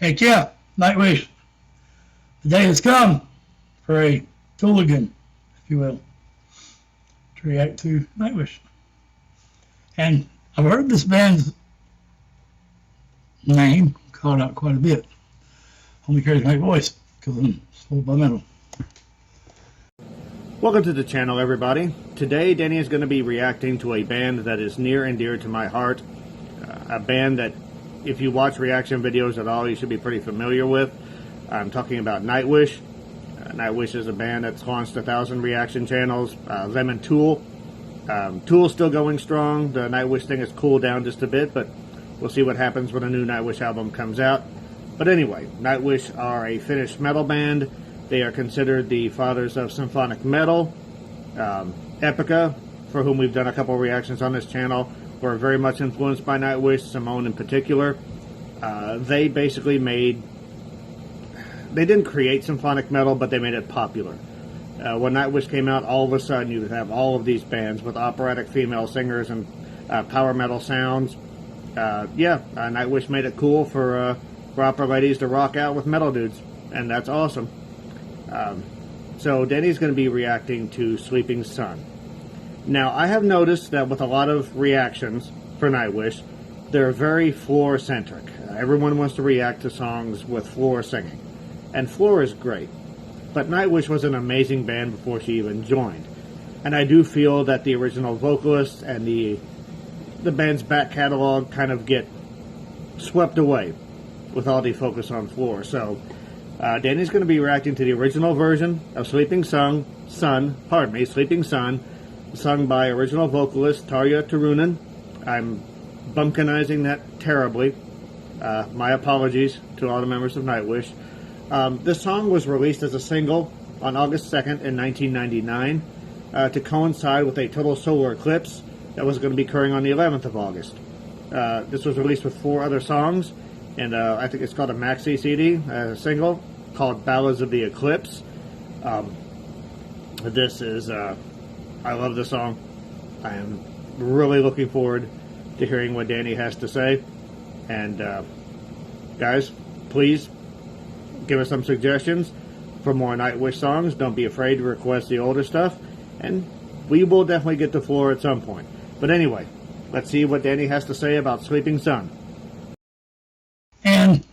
Heck yeah, Nightwish. The day has come for a Tooligan, if you will, to react to Nightwish. And I've heard this band's name called out quite a bit. Only carries my voice because I'm sold by metal. Welcome to the channel, everybody. Today, Danny is going to be reacting to a band that is near and dear to my heart. A band that, if you watch reaction videos at all, you should be pretty familiar with. I'm talking about Nightwish. Nightwish is a band that's launched 1,000 reaction channels. Them and Tool. Tool's still going strong. The Nightwish thing has cooled down just a bit, but we'll see what happens when a new Nightwish album comes out. But anyway, Nightwish are a Finnish metal band. They are considered the fathers of symphonic metal. Epica, for whom we've done a couple of reactions on this channel, were very much influenced by Nightwish, Simone in particular. They basically they didn't create symphonic metal, but they made it popular. When Nightwish came out, all of a sudden you would have all of these bands with operatic female singers and power metal sounds. Nightwish made it cool for opera ladies to rock out with metal dudes, and that's awesome. So Danny's going to be reacting to Sleeping Sun. Now, I have noticed that with a lot of reactions for Nightwish, they're very Floor-centric. Everyone wants to react to songs with Floor singing. And Floor is great. But Nightwish was an amazing band before she even joined. And I do feel that the original vocalists and the band's back catalog kind of get swept away with all the focus on Floor. So, Danny's going to be reacting to the original version of Sleeping Sun, Sleeping Sun, sung by original vocalist Tarja Floor. I'm bumpkinizing that terribly. My apologies to all the members of Nightwish. This song was released as a single on August 2nd in 1999 to coincide with a total solar eclipse that was going to be occurring on the 11th of August. This was released with 4 other songs, and I think it's called a maxi CD, a single called Ballads of the Eclipse. I love this song. I am really looking forward to hearing what Danny has to say. And guys, please give us some suggestions for more Nightwish songs. Don't be afraid to request the older stuff, and we will definitely get to Floor at some point. But anyway, let's see what Danny has to say about Sleeping Sun. And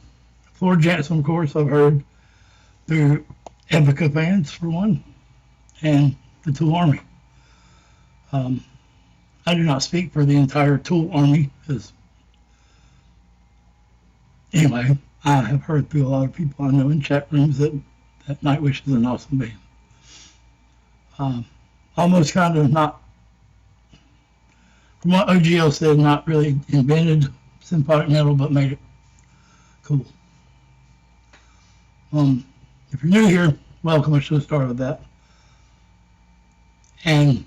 Floor Jansen, of course, I've heard through Epica fans, for one, and the Toolarmy. I do not speak for the entire Toolarmy, because anyway, I have heard through a lot of people I know in chat rooms that Nightwish is an awesome band. Almost kind of not, from what OGL said, not really invented symphonic metal, but made it cool. If you're new here, welcome. I should have started with that. And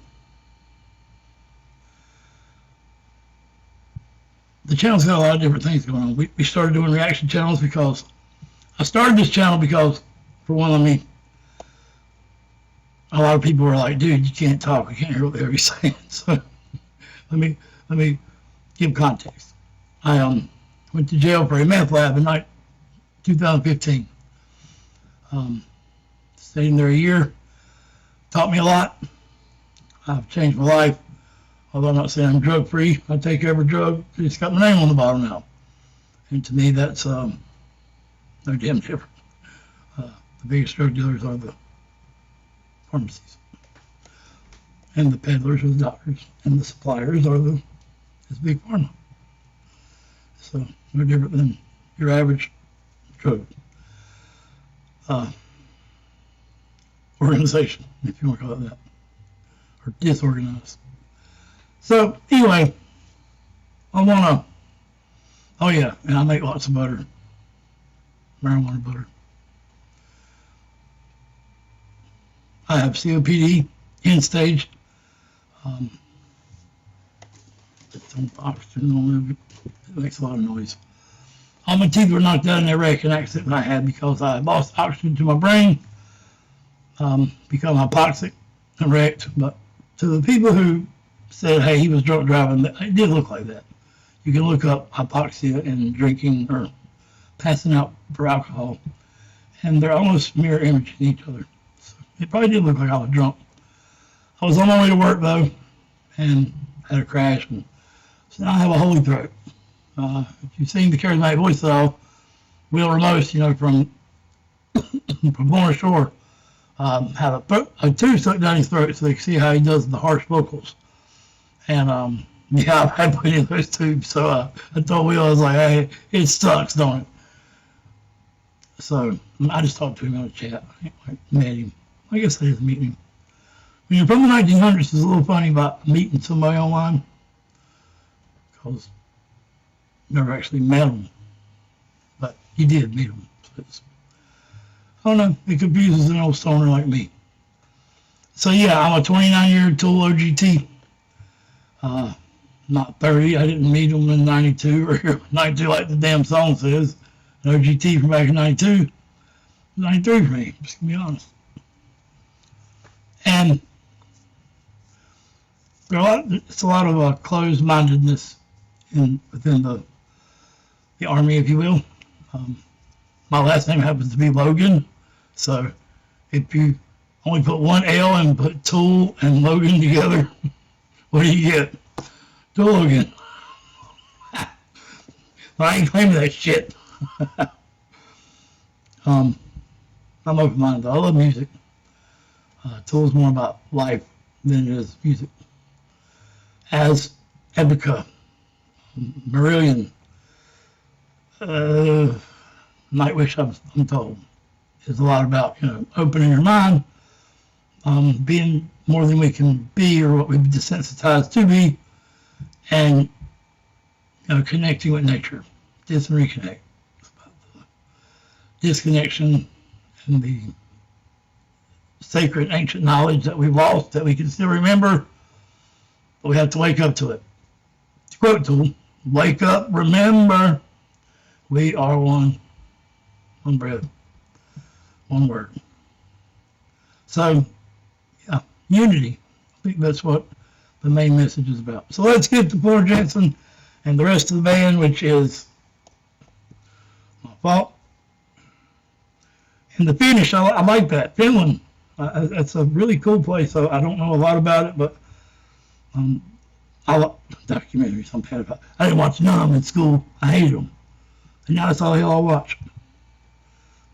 the channel's got a lot of different things going on. We started doing reaction channels because I started this channel because, for one, a lot of people were like, dude, you can't talk. I can't hear what you're saying. So let me give context. I went to jail for a meth lab in 2015. Stayed in there a year. Taught me a lot. I've changed my life. Although I'm not saying I'm drug free, I take every drug. It's got my name on the bottom now. And to me, that's no damn different. The biggest drug dealers are the pharmacies. And the peddlers are the doctors. And the suppliers are is big pharma. So no different than your average drug organization, if you want to call it that. Or disorganized. So, anyway, oh yeah, and I make lots of butter, marijuana butter. I have COPD, end stage. It's on oxygen, it makes a lot of noise. All my teeth were knocked out in that wreck and accident I had because I lost oxygen to my brain, become hypoxic and wrecked. But to the people who said, hey, he was drunk driving, it did look like that. You can look up hypoxia and drinking or passing out for alcohol, and they're almost mirror imaging each other. So it probably did look like I was drunk. I was on my way to work though, and had a crash, and so now I have a holy throat. If you've seen the Charismatic Voice though, Will Ramos, from Florida Shore, had a tube stuck down his throat so they can see how he does the harsh vocals. And yeah, I've had plenty of those tubes, so I told Will, I was like, hey, it sucks, don't it? So I just talked to him on a chat. I met him. I guess I didn't meet him. When you're from the 1900s, it's a little funny about meeting somebody online, because never actually met him, but you did meet him. So I don't know, it confuses an old stoner like me. So yeah, I'm a 29-year Tool OGT. Not 30. I didn't meet him in 92 or 92 like the damn song says. An OGT from back in 92. 93 for me, just to be honest. And it's a lot of closed-mindedness within the Army, if you will. My last name happens to be Logan, so if you only put one L and put Tool and Logan together, what do you get? Tool Logan. I ain't claiming that shit. I'm open-minded. I love music. Tool's more about life than it is music. As Epica, Marillion, Nightwish, I'm told, is a lot about opening your mind, being more than we can be or what we've desensitized to be, and connecting with nature. Dis and reconnect. It's about the disconnection and the sacred ancient knowledge that we've lost that we can still remember, but we have to wake up to it. To quote Tool, wake up, remember, we are one breath, one word. So, yeah, unity. I think that's what the main message is about. So let's get to Floor Jensen and the rest of the band, which is my fault. And the Finnish, I like that. Finland, that's a really cool place. So I don't know a lot about it, but I like documentaries. I'm bad about it. I didn't watch none of them in school. I hated them. And now that's all the hell I watch.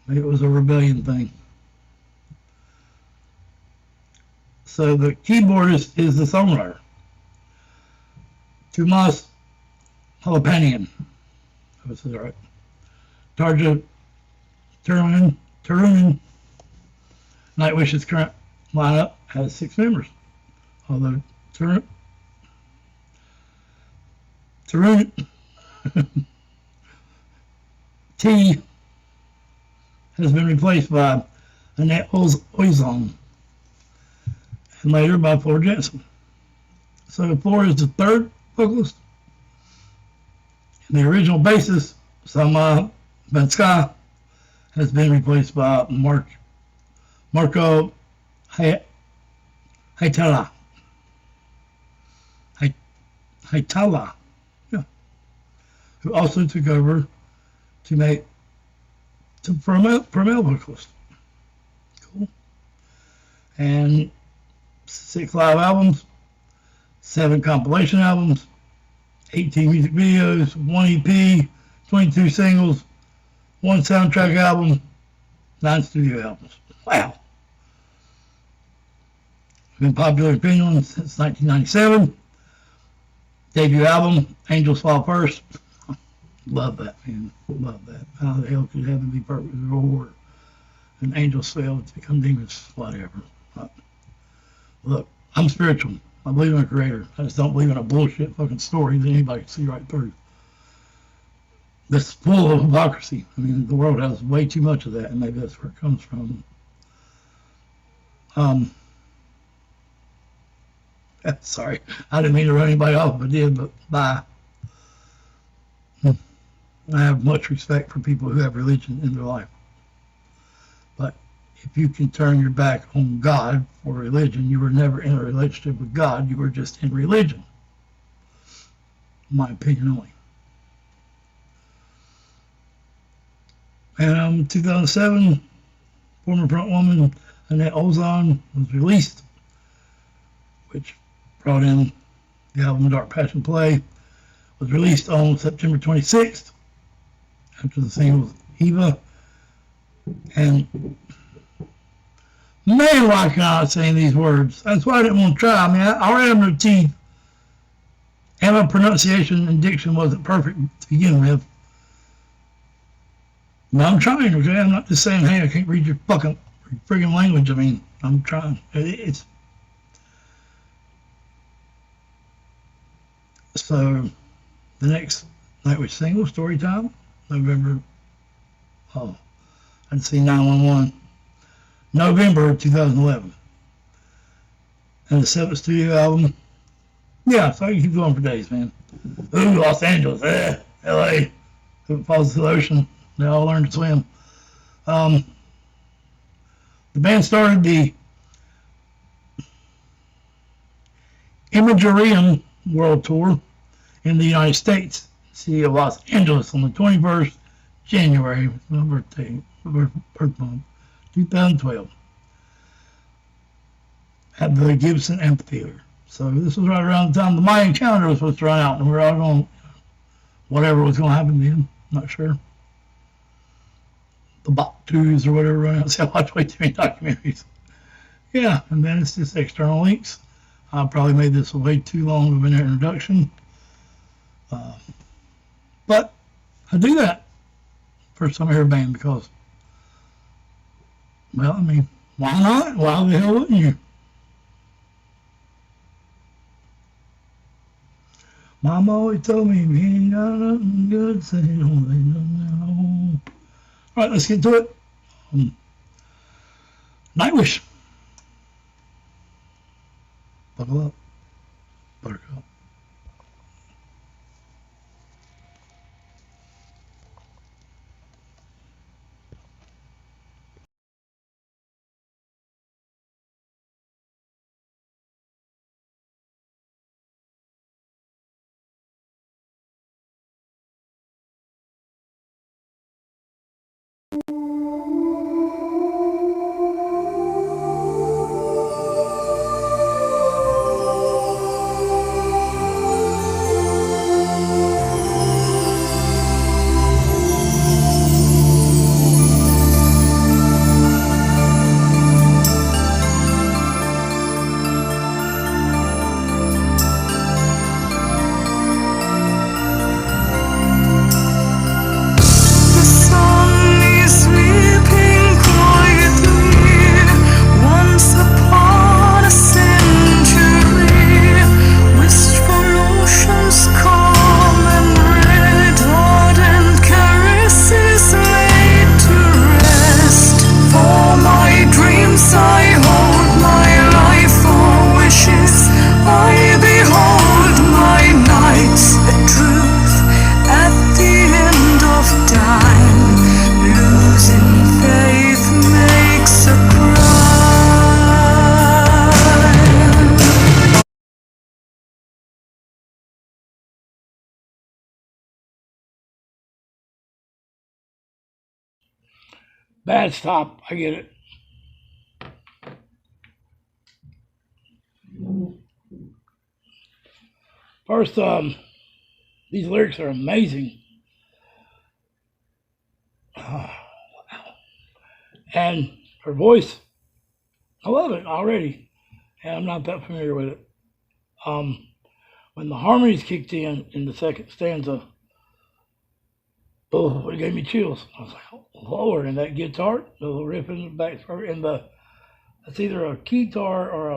Maybe it was a rebellion thing. So the keyboardist is the songwriter, Tomas Jalapanian. I was right. Tarja Turunen. Nightwish's current lineup has 6 members, although Turunen T has been replaced by Annette Oizon, and later by Floor Jensen. So Floor is the 3rd vocalist. And the original bassist, Sama Benska, has been replaced by Marco Haitala. Yeah, who also took over for male vocalist. Cool. And 6 live albums, 7 compilation albums, 18 music videos, 1 EP, 22 singles, 1 soundtrack album, 9 studio albums. Wow. Been popular in Finland since 1997. Debut album, Angels Fall First. Love that, man. Love that. How the hell could heaven be perfect with reward? And angels fail to become demons, whatever. Look, I'm spiritual. I believe in a creator. I just don't believe in a bullshit fucking story that anybody can see right through. That's full of hypocrisy. I mean, the world has way too much of that, and maybe that's where it comes from. Sorry, I didn't mean to run anybody off if I did, but bye. I have much respect for people who have religion in their life. But if you can turn your back on God for religion, you were never in a relationship with God. You were just in religion. My opinion only. And 2007, former frontwoman Annette Ozon was released, which brought in the album Dark Passion Play. Was released on September 26th after the single Eva. And man, why can I not saying these words? That's why I didn't want to try. I mean, I read them to teeth, and my pronunciation and diction wasn't perfect to begin with. But I'm trying, okay? I'm not just saying, hey, I can't read your fucking friggin' language. I mean, I'm trying. It's so the next Nightwish single, Story Time, November. Oh, I'd see 911. November 2011. And the seventh studio album. Yeah, so I can keep going for days, man. Ooh, Los Angeles, LA. If it falls to the ocean, they all learn to swim. The band started the Imagarium World Tour in the United States, city of Los Angeles, on the 21st January, my birthday, birth month, 2012, at the Gibson Amphitheater. So this was right around the time the Mayan calendar was supposed to run out, and we were all going, whatever was going to happen then, not sure. The Bak-Twos or whatever run out. See, I watched way too many documentaries. Yeah, and then it's just external links. I probably made this way too long of an introduction. But I do that for some hair band because, well, I mean, why not? Why the hell wouldn't you? Mom always told me, we ain't got nothing good to say. All right, let's get to it. Nightwish. Buckle up. Buttercup. Bad stop. I get it. First, these lyrics are amazing. And her voice, I love it already. And I'm not that familiar with it. When the harmonies kicked in the second stanza, oh, it gave me chills. I was like, oh, Lord, and that guitar, the little riff in the back, and it's either a keytar or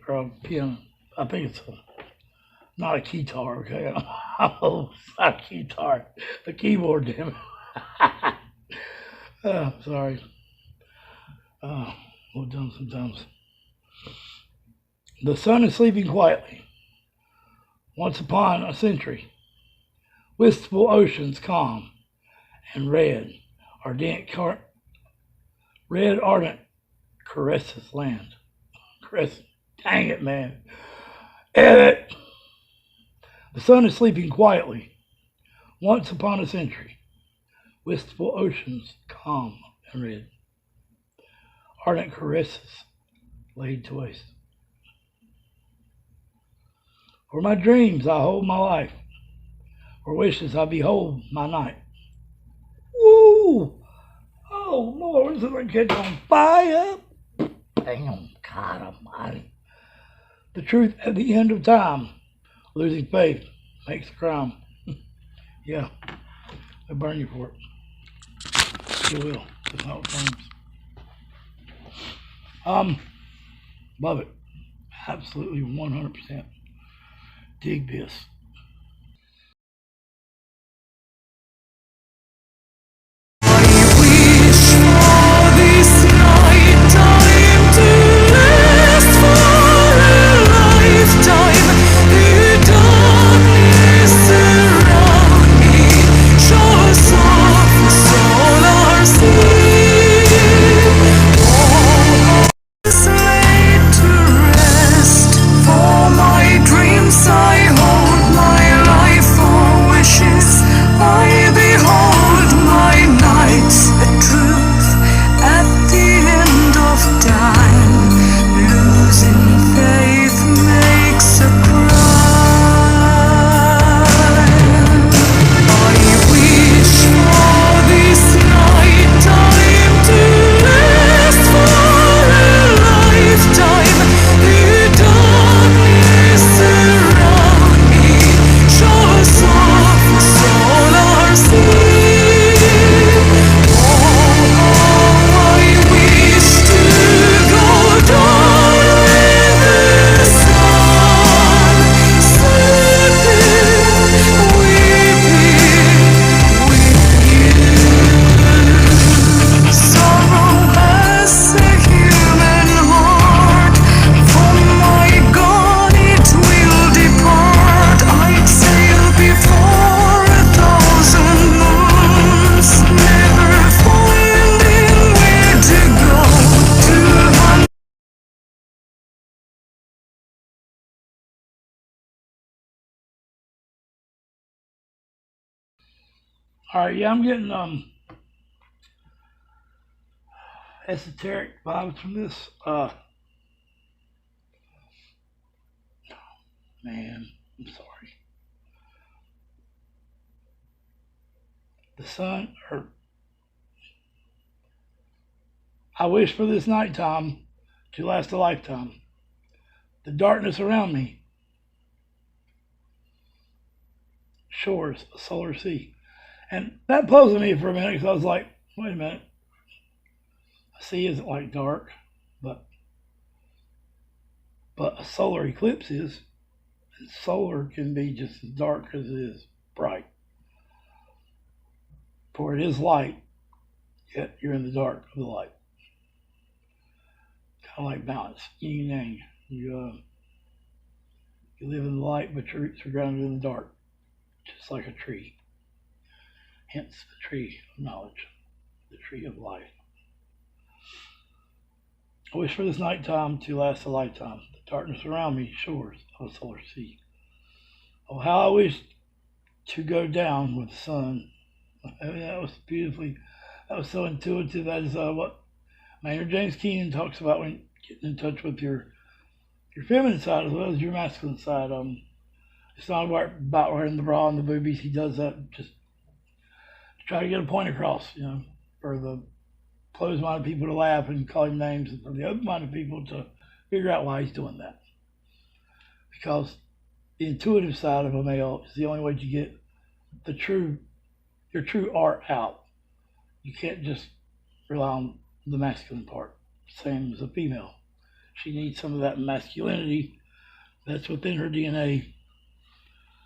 a piano. I think it's not a keytar, okay? Oh, it's not a keytar. The keyboard, damn it. Sorry. We're done sometimes. The sun is sleeping quietly. Once upon a century, wistful oceans calm and red ardent caresses land. Dang it, man. Edit. The sun is sleeping quietly. Once upon a century, wistful oceans, calm and red, ardent caresses laid to waste. For my dreams I hold my life, for wishes I behold my night. Woo! Oh Lord, is it like catch on fire? Damn, God almighty. The truth at the end of time, losing faith makes a crime. Yeah, they'll burn you for it. You will. That's how it burns. Love it. Absolutely 100%. Dig this. All right, yeah, I'm getting esoteric vibes from this. Man, I'm sorry. The sun, or I wish for this nighttime to last a lifetime. The darkness around me, shores, a solar sea. And that puzzled me for a minute because I was like, wait a minute. A sea isn't like dark, but a solar eclipse is. And solar can be just as dark as it is bright. For it is light, yet you're in the dark of the light. Kind of like balance, yin and yang. You live in the light, but your roots are grounded in the dark, just like a tree. Hence the tree of knowledge, the tree of life. I wish for this nighttime to last a lifetime. The darkness around me, shores of a solar sea. Oh, how I wish to go down with the sun. I mean, that was so intuitive. That is what Maynard James Keenan talks about when getting in touch with your feminine side as well as your masculine side. It's not about wearing the bra and the boobies. He does that just to try to get a point across, for the closed-minded people to laugh and call him names, and for the open-minded people to figure out why he's doing that. Because the intuitive side of a male is the only way to get your true art out. You can't just rely on the masculine part. Same as a female. She needs some of that masculinity that's within her DNA,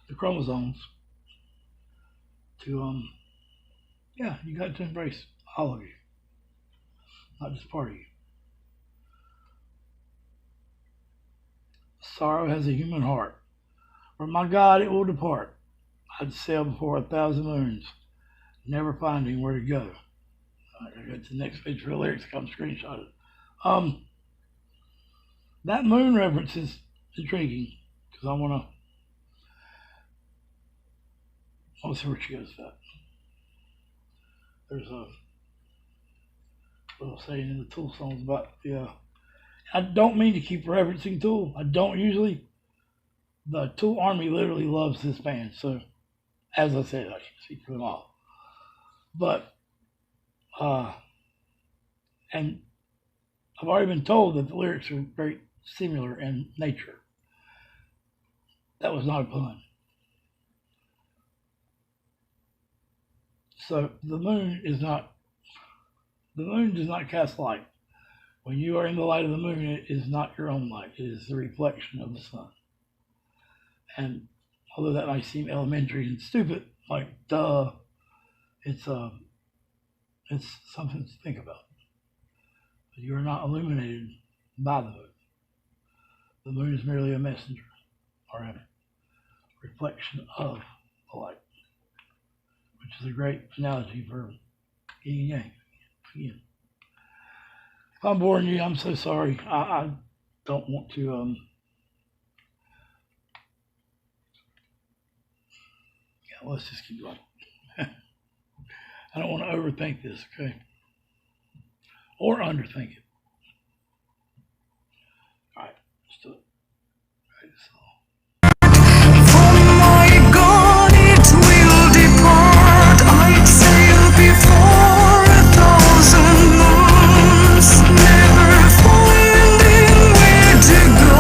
the chromosomes, to you got to embrace all of you, not just part of you. Sorrow has a human heart. For my God, it will depart. I'd sail before 1,000 moons, never finding where to go. I gotta go to the next page for the lyrics. Come screenshot it. That moon reference is intriguing because I want to Let's see where she goes with that. There's a little saying in the Tool songs about, yeah. I don't mean to keep referencing Tool. I don't usually. The Toolarmy literally loves this band. So, as I said, I should speak for them all. But, and I've already been told that the lyrics are very similar in nature. That was not a pun. So the moon does not cast light. When you are in the light of the moon, it is not your own light. It is the reflection of the sun. And although that might seem elementary and stupid, like duh, it's something to think about. But you are not illuminated by the moon. The moon is merely a messenger or a reflection of the light, which is a great analogy for yin and yang. Again, if I'm boring you, I'm so sorry. I don't want to. Yeah, let's just keep going. I don't want to overthink this, okay? Or underthink it. All right, let's do it. Write this song. For my God, it will depart. I'd sail before 1,000 moons, never finding where to go.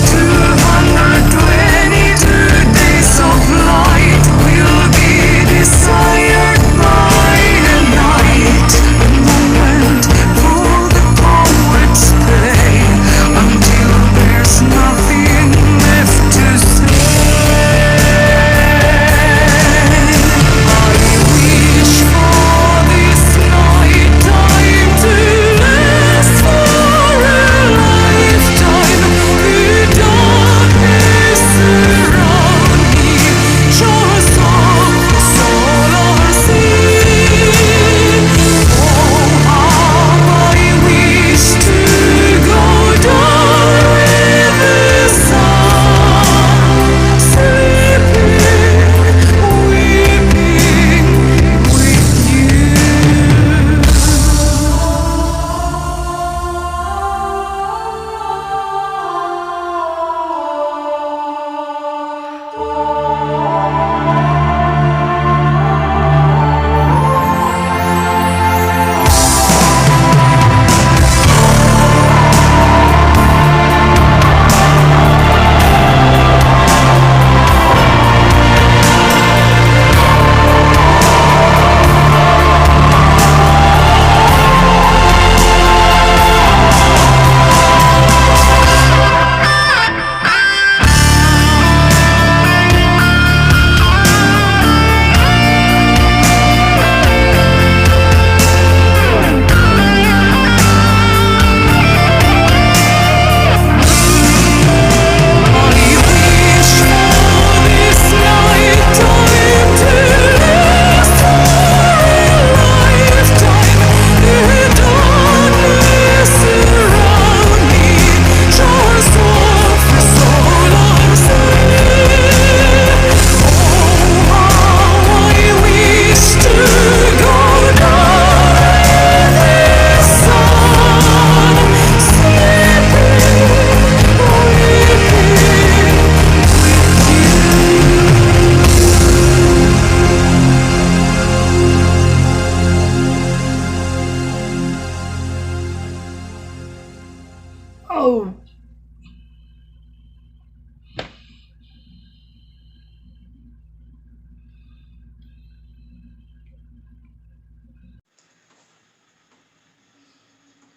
222 days of light will be desired by the night. A moment for the poets play, until there's nothing left to say. I wish for this night time to last for a lifetime. The darkness around me shows off the solar sea. Oh, how I wish to go down with the sun, sleeping, weeping with you. Oh,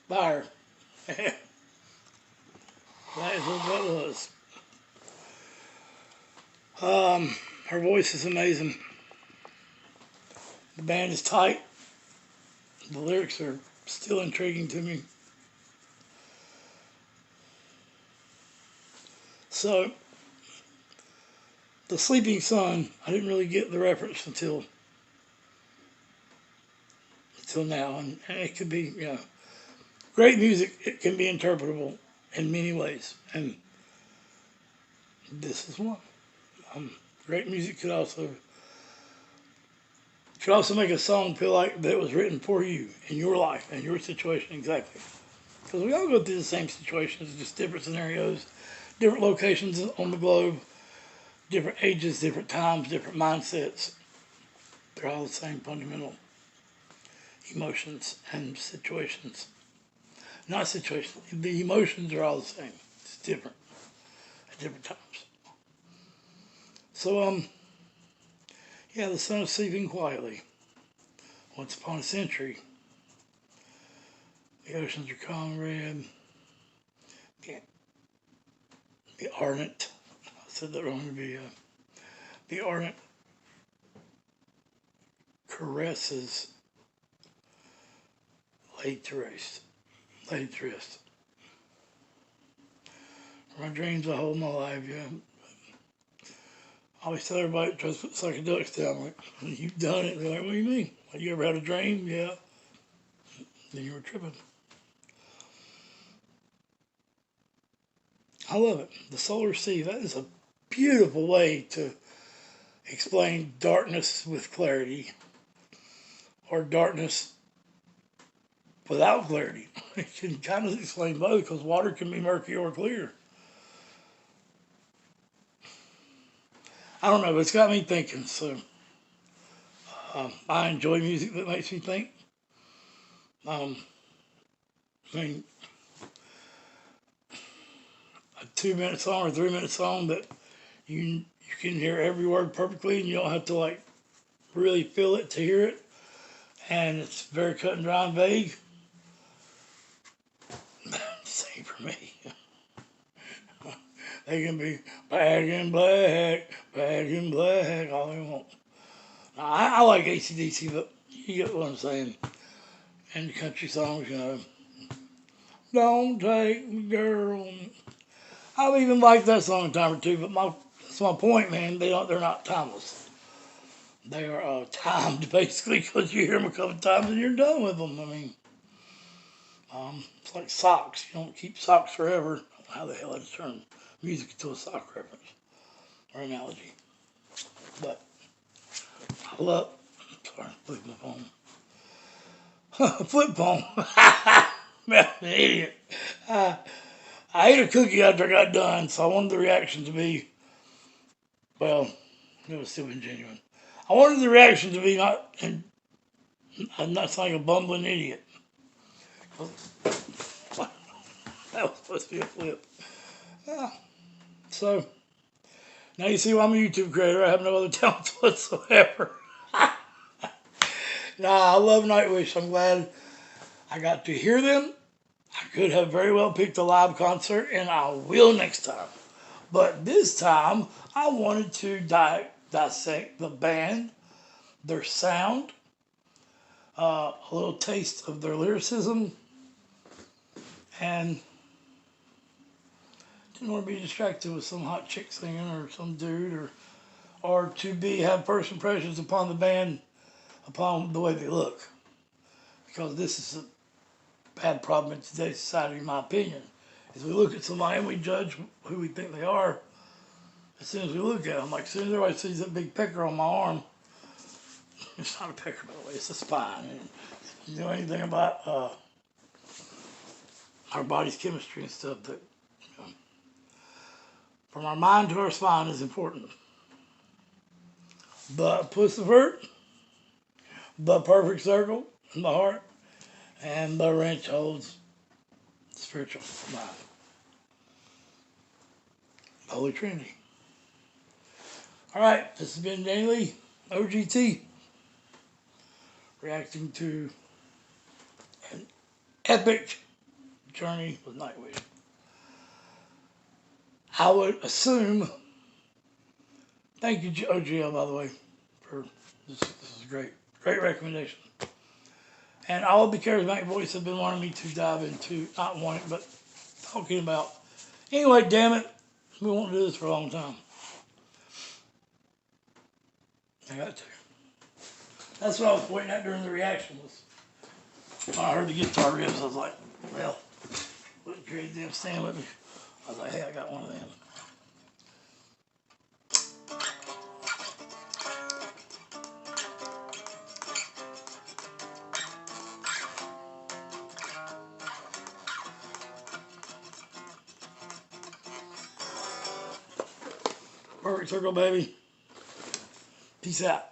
fire. That is what that was. Her voice is amazing. The band is tight. The lyrics are still intriguing to me. So, the sleeping sun, I didn't really get the reference until now, and it could be, great music. It can be interpretable in many ways, and this is one. Great music could also You could also make a song feel like that it was written for you in your life and your situation exactly. Because we all go through the same situations, just different scenarios, different locations on the globe, different ages, different times, different mindsets. They're all the same fundamental emotions and situations. Not situations. The emotions are all the same. It's different at different times. So, yeah, the sun is sleeping quietly. Once upon a century, the oceans are calm and red. The ardent, I said that wrong, the ardent caresses laid to rest. Laid to rest. My dreams I hold my life, yeah. I always tell everybody that tries to put psychedelics down, like, you've done it. They're like, what do you mean? Like, you ever had a dream? Yeah. Then you were tripping. I love it. The solar sea, that is a beautiful way to explain darkness with clarity or darkness without clarity. It can kind of explain both because water can be murky or clear. I don't know, but it's got me thinking. So I enjoy music that makes me think. I mean, a 2 minute song or 3 minute song that you can hear every word perfectly and you don't have to like really feel it to hear it. And it's very cut and dry and vague. Same for me. They can be bad and black, all they want. Now, I like AC/DC, but you get what I'm saying. And the country songs, you know. Don't take me, girl. I've even liked that song a time or two, but that's my point, man. They're not timeless. They are timed basically because you hear them a couple times and you're done with them. I mean, it's like socks. You don't keep socks forever. How the hell I just turn music into a sock reference or analogy? But I love. Sorry, flip my phone. Flip phone. Man, I'm an idiot. I ate a cookie after I got done, so I wanted the reaction to be, well, it was still been genuine. I wanted the reaction to be not like a bumbling idiot. That was supposed to be a flip. So, now you see why I'm a YouTube creator. I have no other talents whatsoever. Nah, I love Nightwish. I'm glad I got to hear them. I could have very well picked a live concert, and I will next time. But this time, I wanted to dissect the band, their sound, a little taste of their lyricism, and didn't want to be distracted with some hot chick singing or some dude, or to have first impressions upon the band upon the way they look. Because this is a bad problem in today's society, in my opinion. Is we look at somebody and we judge who we think they are as soon as we look at them. Like, as soon as everybody sees that big pecker on my arm, it's not a pecker, by the way, it's a spine. And you know anything about our body's chemistry and stuff, that from our mind to our spine is important. The pussyvert, the perfect circle in the heart, and the wrench holds spiritual mind. Holy Trinity. All right, this has been Danny Lee OGT, reacting to an epic journey with Nightwish. I would assume, thank you OGL, by the way, for this is a great recommendation. And all of the charismatic voice have been wanting me to dive into, not wanting, but talking about. Anyway, damn it, we won't do this for a long time. I got to. That's what I was pointing at during the reaction. Was when I heard the guitar riffs, I was like, well, wouldn't trade them stand with me. I was like, hey, I got one of them. Perfect circle, baby. Peace out.